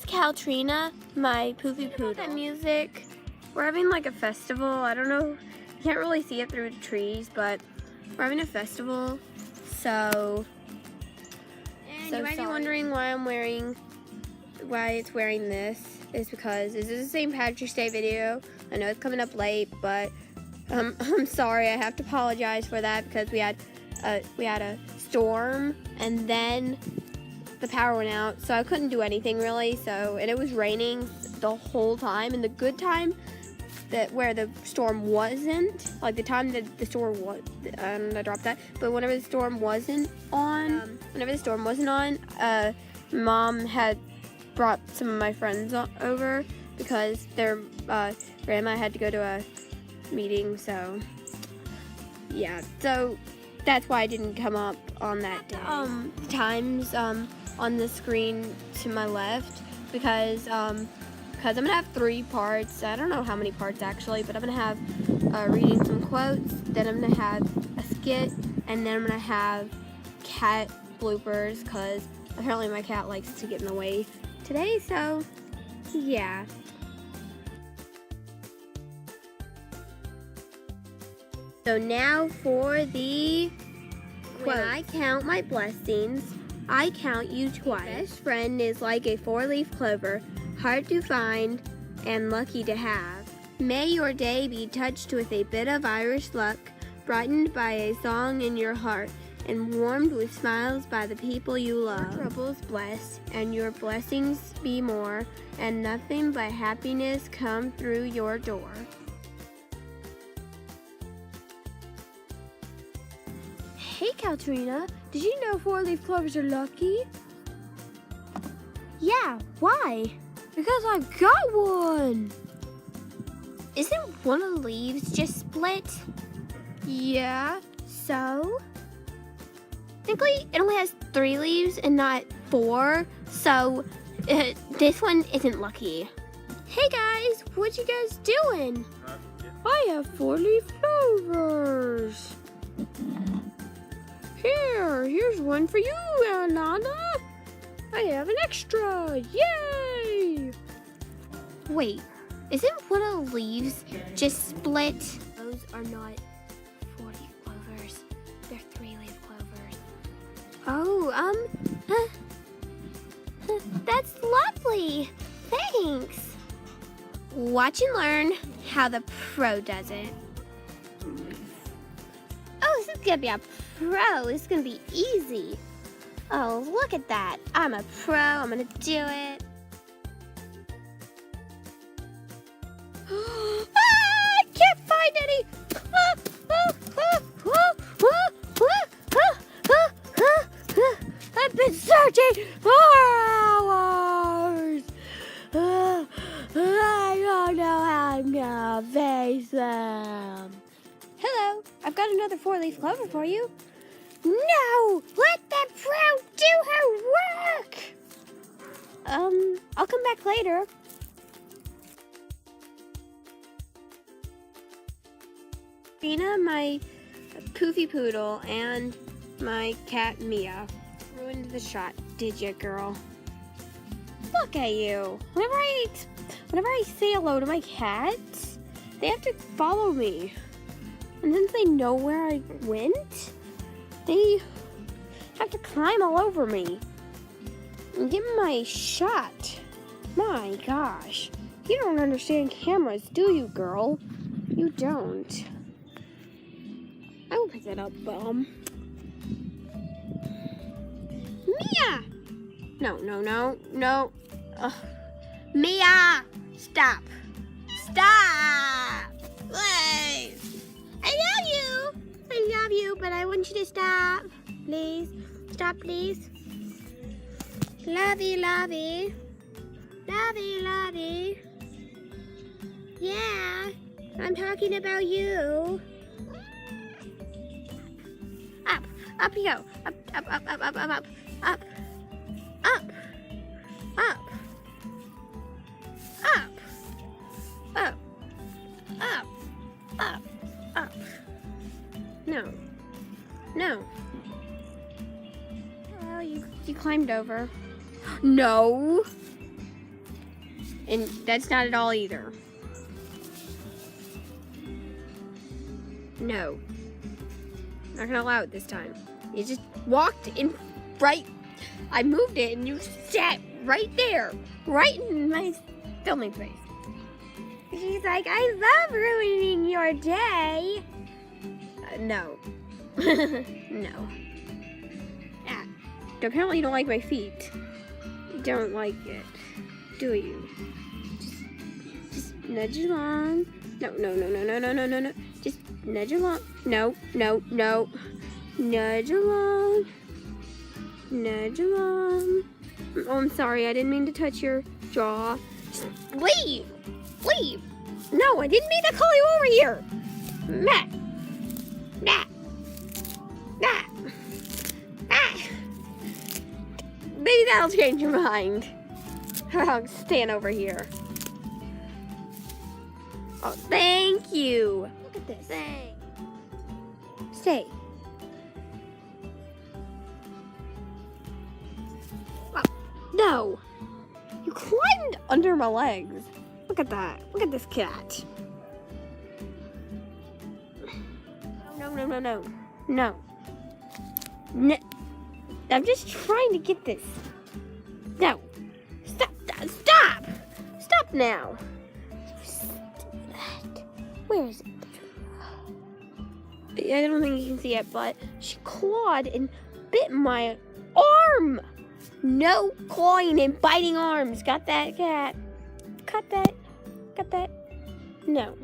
Caltrina, my poofy poodle. That music. We're having like a festival. I don't know. You can't really see it through the trees, but we're having a festival. So you might be wondering why it's wearing this. Is because this is the St. Patrick's Day video. I know it's coming up late, but I'm sorry. I have to apologize for that because we had a storm and then the power went out, so I couldn't do anything really. And it was raining the whole time, and the good time where the storm wasn't, like the time that the storm was, I dropped that, but whenever the storm wasn't on, Mom had brought some of my friends over because their grandma had to go to a meeting, so yeah, so that's why I didn't come up on that day. The times on the screen to my left because I'm gonna have 3 parts. I don't know how many parts actually, but I'm gonna have reading some quotes, then I'm gonna have a skit, and then I'm gonna have cat bloopers because apparently my cat likes to get in the way today, so yeah. So now for the quote. When I count my blessings, I count you twice. Best friend is like a 4-leaf clover, hard to find and lucky to have. May your day be touched with a bit of Irish luck, brightened by a song in your heart, and warmed with smiles by the people you love. Your troubles bless, and your blessings be more, and nothing but happiness come through your door. Hey Caltrina, did you know 4-leaf clovers are lucky? Yeah, why? Because I got one! Isn't one of the leaves just split? Yeah, so? Technically, it only has 3 leaves and not 4, so this one isn't lucky. Hey guys, what you guys doing? I have 4-leaf clovers. Here's one for you, Alana. I have an extra, yay! Wait, isn't one of the leaves just split? Those are not 4-leaf clovers, they're 3-leaf clovers. Oh, that's lovely, thanks. Watch and learn how the pro does it. Oh, this is gonna be a pro. This is gonna be easy. Oh, look at that. I'm a pro. I'm gonna do it. I can't find any. I've been searching for hours. I don't know how I'm gonna face them. Hello, I've got another 4-leaf clover for you. No! Let the pro do her work! I'll come back later. Dina, my poofy poodle, and my cat Mia. Ruined the shot, did you, girl? Look at you. Whenever I say hello to my cats, they have to follow me. And since they know where I went, they have to climb all over me and give me my shot. My gosh. You don't understand cameras, do you, girl? You don't. I will pick that up, Mia! No. Mia! Stop. Wait. I love you, but I want you to stop. Please. Stop, please. Lovey. Yeah, I'm talking about you. Up you go. Up. No. Well, you climbed over. No. And that's not at all either. No. Not gonna allow it this time. You just walked in right. I moved it and you sat right there. Right in my filming face. She's like, I love ruining your day. No. No. Ah, apparently you don't like my feet. You don't like it, do you? Just nudge along. No. Just nudge along. No. Nudge along. Nudge along. Oh, I'm sorry. I didn't mean to touch your jaw. Just leave. Leave. No, I didn't mean to call you over here. Matt. Maybe that'll change your mind. I'll stand over here. Oh, thank you. Look at this. Thanks. Stay. Oh, no. You climbed under my legs. Look at that. Look at this cat. No. I'm just trying to get this. No. Stop now. Where is it? I don't think you can see it, but she clawed and bit my arm. No clawing and biting arms. Got that, cat? Got that? No.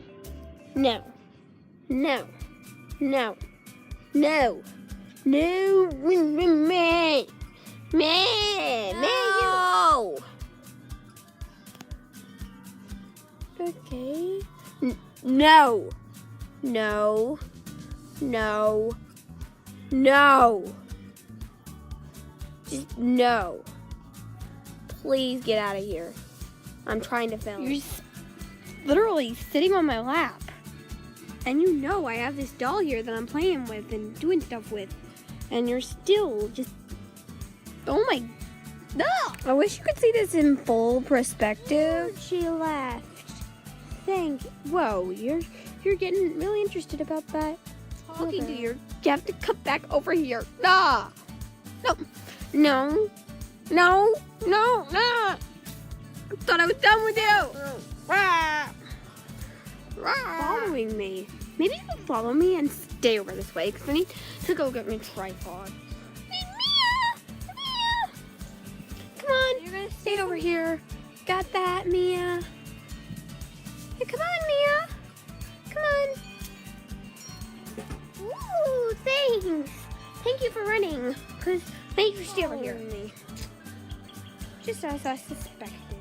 Okay. No. Just no. Please get out of here. I'm trying to film. You're just literally sitting on my lap. And you know I have this doll here that I'm playing with and doing stuff with. And you're still just... Oh my... No! I wish you could see this in full perspective. She left. Whoa, you're getting really interested about that. Talking to you. You have to come back over here. No! I thought I was done with you. Following me. Maybe you can follow me and stay over this way because I need to go get my tripod. Hey, Mia! Come on, you're gonna stay over here. Got that, Mia? Hey, come on, Mia. Come on. Ooh, thanks. Thank you for running. Because I need you to stay over here. Just as I suspected.